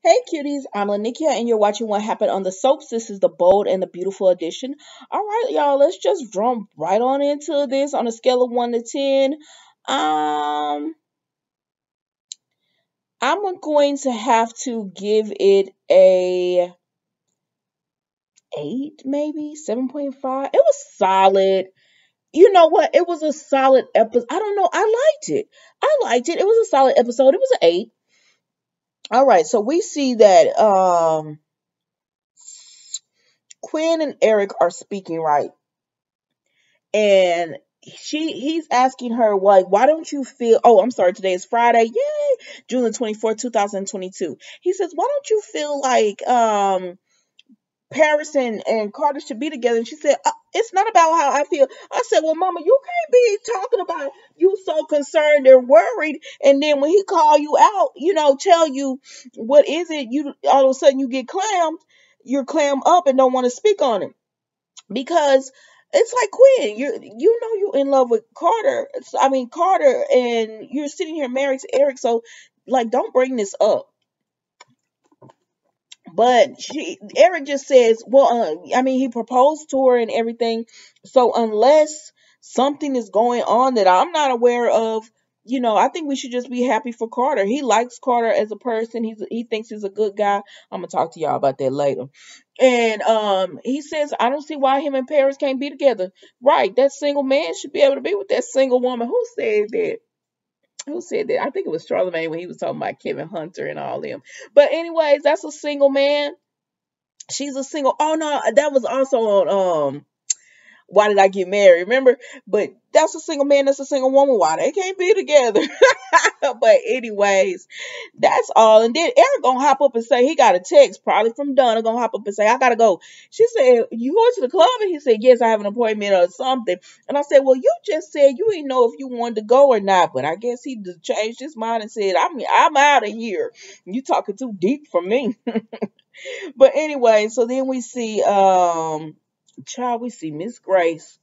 Hey cuties, I'm Lanikia and you're watching What Happened on the Soaps. This is the bold and the beautiful edition. Alright, y'all, let's just jump right on into this on a scale of 1 to 10. Um, I'm going to have to give it a 8, maybe 7.5. It was solid. You know what? It was a solid episode. I don't know. I liked it. It was a solid episode. It was an 8. Alright, so we see that Quinn and Eric are speaking, right? And he's asking her, like, why don't you feel, oh, I'm sorry, today is Friday, yay, June the 24th, 2022. He says, why don't you feel like Paris and Carter should be together? And she said, it's not about how I feel. I said, well, mama, you can't be talking about you so concerned and worried, and then when he call you out, tell you what is it, you all of a sudden you get clammed, you're clammed up and don't want to speak on it. Because it's like, Quinn, you know you're in love with Carter. I mean Carter, and you're sitting here married to Eric. So, like, don't bring this up. But Eric just says, well, I mean, he proposed to her and everything. So unless something is going on that I'm not aware of, I think we should just be happy for Carter. He likes Carter as a person. He thinks he's a good guy. I'm gonna talk to y'all about that later. And he says, I don't see why him and Paris can't be together. Right, that single man should be able to be with that single woman. Who said that? Who said that? I think it was Charlemagne when he was talking about Kevin Hunter and all them. But anyways, that's a single man. She's a single. Oh no, that was also on Why Did I Get Married? Remember? But that's a single man, that's a single woman. Why they can't be together? But anyways, that's all. And then Eric gonna hop up and say he got a text, probably from Donna, gonna hop up and say, I gotta go. She said, you going to the club? And he said, yes, I have an appointment or something. And I said, well, you just said you didn't know if you wanted to go or not. But I guess he just changed his mind and said, I'm out of here. You talking too deep for me. But anyway, so then we see we see Miss Grace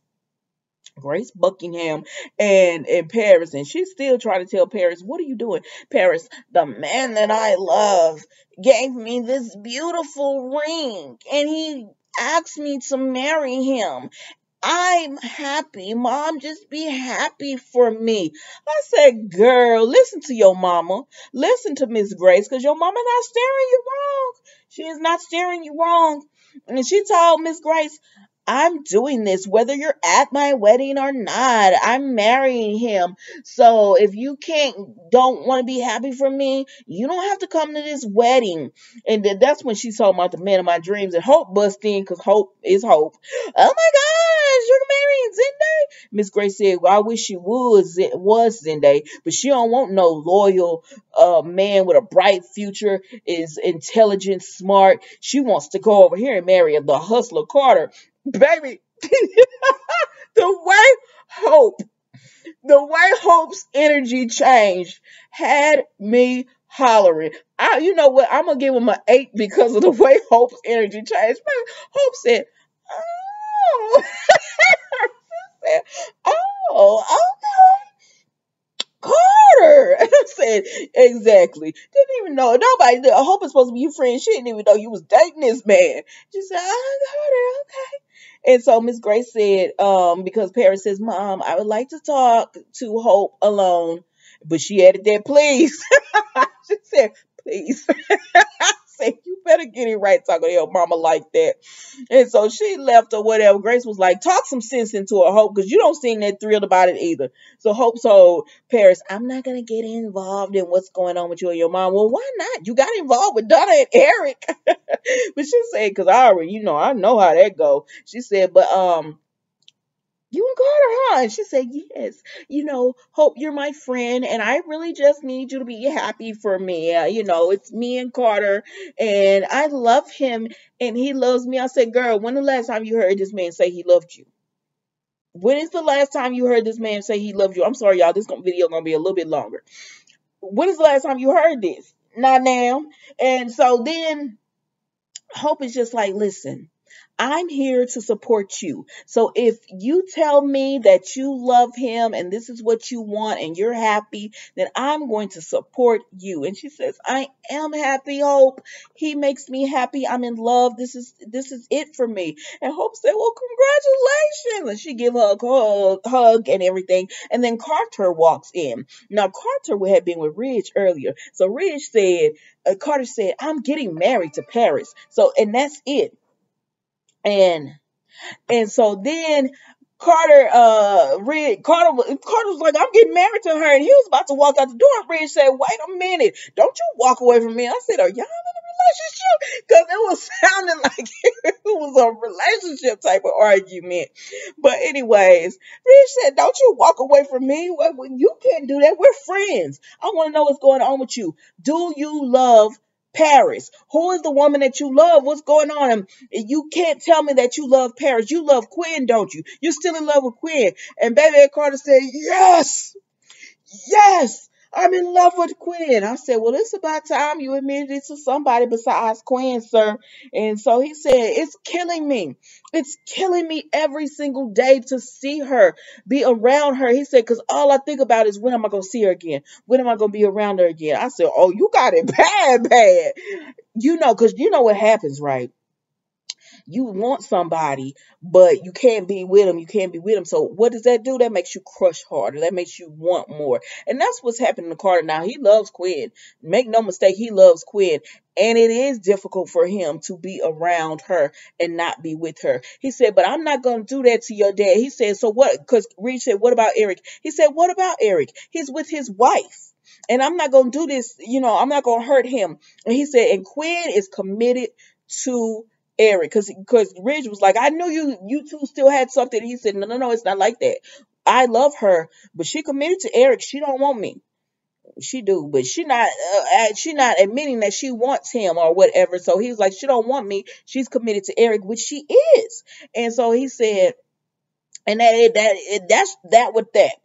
Buckingham and Paris, and she's still trying to tell Paris, what are you doing? Paris, the man that I love gave me this beautiful ring and he asked me to marry him. I'm happy. Mom, just be happy for me. I said, girl, listen to your mama. Listen to Miss Grace, because your mama not steering you wrong. She is not steering you wrong. And she told Miss Grace, I'm doing this whether you're at my wedding or not. I'm marrying him. So if you don't want to be happy for me, you don't have to come to this wedding. And that's when she told about the man of my dreams, and Hope bust in because Hope is Hope. Oh my gosh, you're marrying Zende? Miss Grace said, well, I wish she was Zende, but she don't want no loyal man with a bright future, is intelligent, smart. She wants to go over here and marry the hustler Carter. Baby, the way Hope, the way Hope's energy changed had me hollering. You know what? I'm gonna give him an 8 because of the way Hope's energy changed. Hope said, "Oh," said, "Oh, okay, Carter." I said, "Exactly." Didn't even know. Nobody. Hope is supposed to be your friend. She didn't even know you was dating this man. She said, "Oh, Carter, okay." And so Miss Grace said, because Paris says, Mom, I would like to talk to Hope alone. But she added that, please. She said, please. I said, you better get it right talking to your mama like that. And so she left or whatever. Grace was like, talk some sense into her, Hope, because you don't seem that thrilled about it either. So Hope told Paris, I'm not going to get involved in what's going on with you and your mom. Well, why not? You got involved with Donna and Eric. But she said, because I already, I know how that go. She said, but you and Carter, huh? And she said, yes. Hope, you're my friend, and I really just need you to be happy for me. It's me and Carter, and I love him, and he loves me. I said, girl, when the last time you heard this man say he loved you? When is the last time you heard this man say he loved you? I'm sorry, y'all. This video gonna be a little bit longer. When is the last time you heard this? Not now. And so then Hope is just like, listen, I'm here to support you. So if you tell me that you love him and this is what you want and you're happy, then I'm going to support you. And she says, I am happy, Hope. He makes me happy. I'm in love. This is it for me. And Hope said, well, congratulations. And she give her a hug and everything. And then Carter walks in. Now, Carter had been with Ridge earlier. So Ridge said, Carter said, I'm getting married to Paris. So, and that's it. And so then Carter was like, I'm getting married to her, and he was about to walk out the door. And Ridge said, wait a minute, don't you walk away from me. I said, are y'all in a relationship? Because it was sounding like it was a relationship type of argument. But anyways, Ridge said, don't you walk away from me. Well, you can't do that. We're friends. I want to know what's going on with you. Do you love Paris? Who is the woman that you love? What's going on? You can't tell me that you love Paris. You love Quinn, don't you? You're still in love with Quinn. And baby Carter said, yes, yes, I'm in love with Quinn. I said, well, it's about time you admitted it to somebody besides Quinn, sir. And so he said, it's killing me. It's killing me every single day to see her, be around her. He said, because all I think about is when am I going to see her again? When am I going to be around her again? I said, oh, you got it bad, bad. Because you know what happens, right? You want somebody, but you can't be with them. You can't be with them. So what does that do? That makes you crush harder. That makes you want more. And that's what's happening to Carter now. He loves Quinn. Make no mistake, he loves Quinn. And it is difficult for him to be around her and not be with her. He said, but I'm not going to do that to your dad. He said, so what? Because Reed said, what about Eric? He said, what about Eric? He's with his wife. And I'm not going to do this. I'm not going to hurt him. And he said, and Quinn is committed to Eric, because Ridge was like, I knew you two still had something. He said, no, it's not like that. I love her, but she committed to Eric. She don't want me. She do, but she not admitting that she wants him or whatever. So he was like, she don't want me. She's committed to Eric, which she is. And so he said, and that's that with that.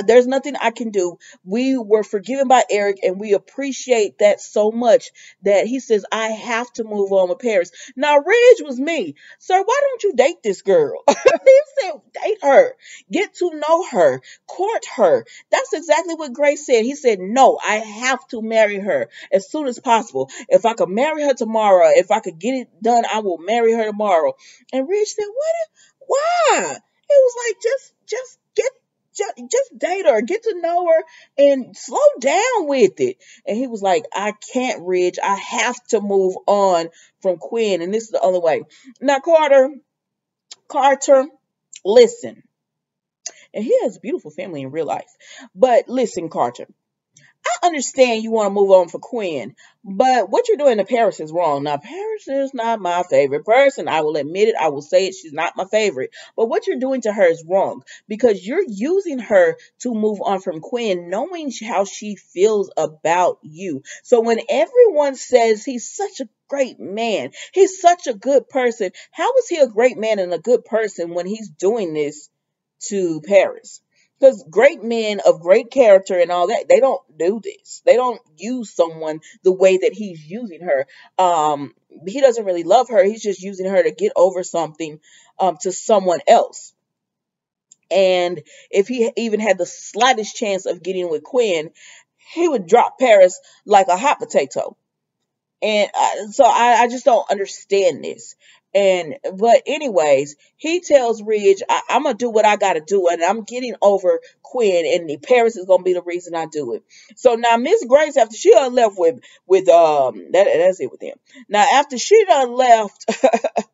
There's nothing I can do. We were forgiven by Eric, and we appreciate that so much that he says, I have to move on with Paris. Now, Ridge was me. Sir, why don't you date this girl? He said, date her. Get to know her. Court her. That's exactly what Grace said. He said, no, I have to marry her as soon as possible. If I could marry her tomorrow, if I could get it done, I will marry her tomorrow. And Ridge said, why? It was like, just date her, get to know her, and slow down with it. And he was like, I can't, Ridge. I have to move on from Quinn, and this is the only way. Now, Carter, listen. And he has a beautiful family in real life. But listen, Carter, I understand you want to move on for Quinn, but what you're doing to Paris is wrong. Now, Paris is not my favorite person. I will admit it. I will say it. She's not my favorite. But what you're doing to her is wrong because you're using her to move on from Quinn, knowing how she feels about you. So when everyone says he's such a great man, he's such a good person, how is he a great man and a good person when he's doing this to Paris? Because great men of great character and all that, they don't do this. They don't use someone the way that he's using her. He doesn't really love her. He's just using her to get over something to someone else. And if he even had the slightest chance of getting with Quinn, he would drop Paris like a hot potato. And so I just don't understand this. But anyways, he tells Ridge, I'm gonna do what I gotta do, and I'm getting over Quinn, and Paris is gonna be the reason I do it. So now Miss Grace, after she done left with that's it with him. Now after she done left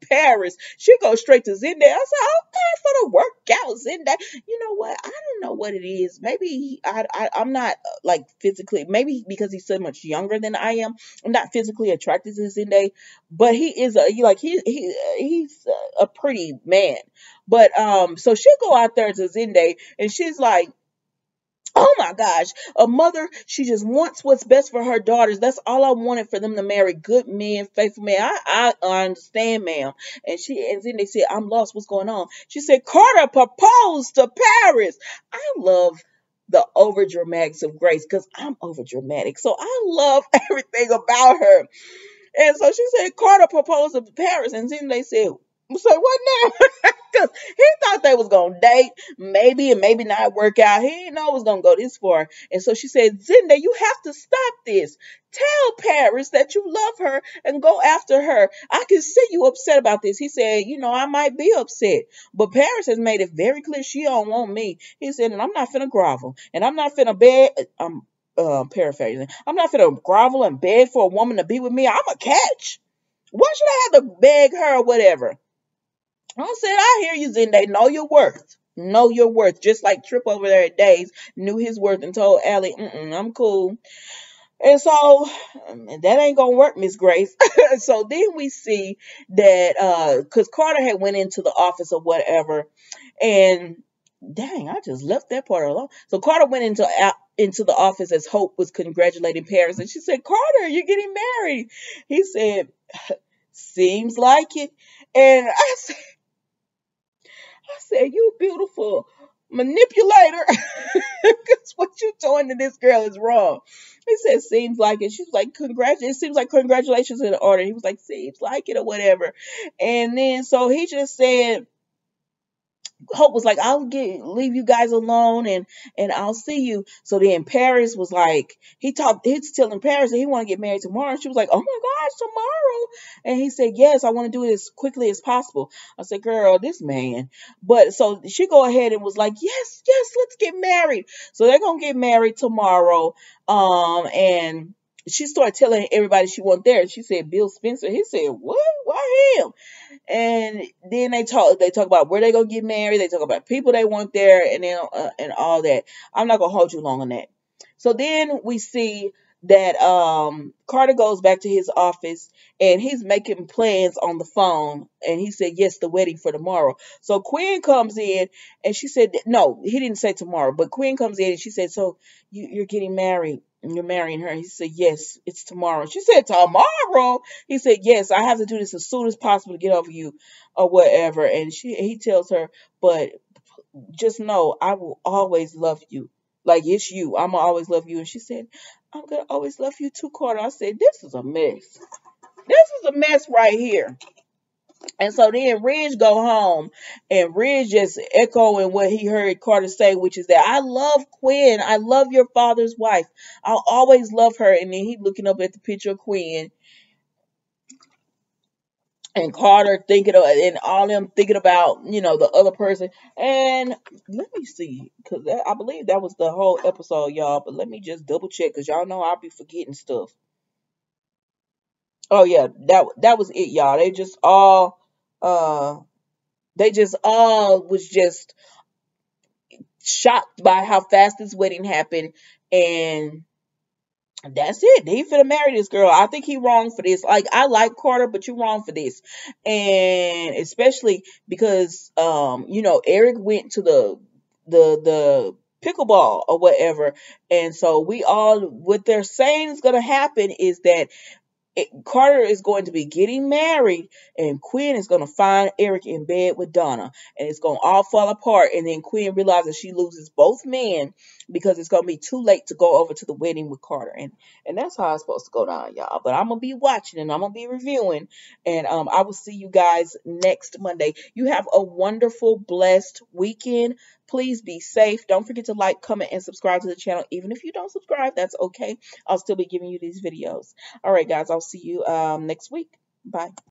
Paris, she goes straight to Zendaya. I said, okay, for the workout, Zendaya. You know what? I don't know what it is. Maybe I'm not like physically. Maybe because he's so much younger than I am. I'm not physically attracted to Zendaya, but he is he's a pretty man. But so she'll go out there to Zendaya, and she's like, oh my gosh, a mother, she just wants what's best for her daughters. That's all I wanted, for them to marry good men, faithful men. I understand, ma'am. And then they said, I'm lost. What's going on? She said, Carter proposed to Paris. I love the over dramatics of Grace because I'm over dramatic. So I love everything about her. And so she said Carter proposed to Paris, and then they said, "Say what now?" Because he thought they was gonna date, maybe and maybe not work out. He didn't know it was gonna go this far. And so she said, "Zende, you have to stop this. Tell Paris that you love her and go after her. I can see you upset about this." He said, "I might be upset, but Paris has made it very clear she don't want me." He said, "And I'm not finna grovel, and I'm not finna beg." Paraphrasing. "I'm not finna grovel and beg for a woman to be with me. I'm a catch. Why should I have to beg her or whatever?" I said, "I hear you, Zende. Know your worth. Know your worth." Just like Trip over there at Days knew his worth and told Allie, "I'm cool." And so that ain't gonna work, Miss Grace. So then we see that because Carter had went into the office or whatever, and dang, I just left that part alone. So Carter went into the office as Hope was congratulating Paris, and she said, "Carter, you're getting married." He said, "Seems like it." And I said, "You beautiful manipulator." Because what you doing to this girl is wrong. He said, "Seems like it." She was like, "It seems like congratulations in order." He was like, "Seems like it," or whatever. And then so he just said, Hope was like, "I'll leave you guys alone, and I'll see you." So then Paris was like, he's telling Paris that he want to get married tomorrow. And she was like, "Oh my gosh, tomorrow?" And he said, "Yes, I want to do it as quickly as possible." I said, "Girl, this man." But so she go ahead and was like, "Yes, yes, let's get married." So they're gonna get married tomorrow. And she started telling everybody she wasn't there. And she said, "Bill Spencer." He said, "What? Why him?" And then they talk about where they gonna get married. They talk about people they want there, and then and all that. I'm not gonna hold you long on that. So then we see that Carter goes back to his office, and he's making plans on the phone, and he said, "Yes, the wedding for tomorrow." So Quinn comes in, and she said, "No, he didn't say tomorrow," but Quinn comes in and she said, "So you're getting married, and you're marrying her?" He said, "Yes, it's tomorrow." She said, "Tomorrow?" He said, "Yes, I have to do this as soon as possible to get over you or whatever." And he tells her, "But just know I will always love you. Like it's you. I'm gonna always love you." And she said, "I'm gonna always love you too, Carter." I said, "This is a mess. This is a mess right here." And so then Ridge go home, and Ridge just echoing what he heard Carter say, which is that, "I love Quinn. I love your father's wife. I'll always love her." And then he looking up at the picture of Quinn and Carter thinking of, and all them thinking about, the other person. And let me see, because I believe that was the whole episode, y'all. But let me just double check, because y'all know I'll be forgetting stuff. Oh yeah, that was it, y'all. Uh they just all was just shocked by how fast this wedding happened, and that's it. He finna marry this girl. I think he wrong for this. Like, I like Carter, but you wrong for this. And especially because Eric went to the pickleball or whatever. And so what they're saying is gonna happen is that Carter is going to be getting married, and Quinn is going to find Eric in bed with Donna, and it's going to all fall apart. And then Quinn realizes she loses both men because it's going to be too late to go over to the wedding with Carter, and that's how it's supposed to go down, y'all. But I'm gonna be watching, and I'm gonna be reviewing, and I will see you guys next Monday. You have a wonderful, blessed weekend. Please be safe. Don't forget to like, comment, and subscribe to the channel. Even if you don't subscribe, that's okay. I'll still be giving you these videos. All right, guys, I'll see you next week. Bye.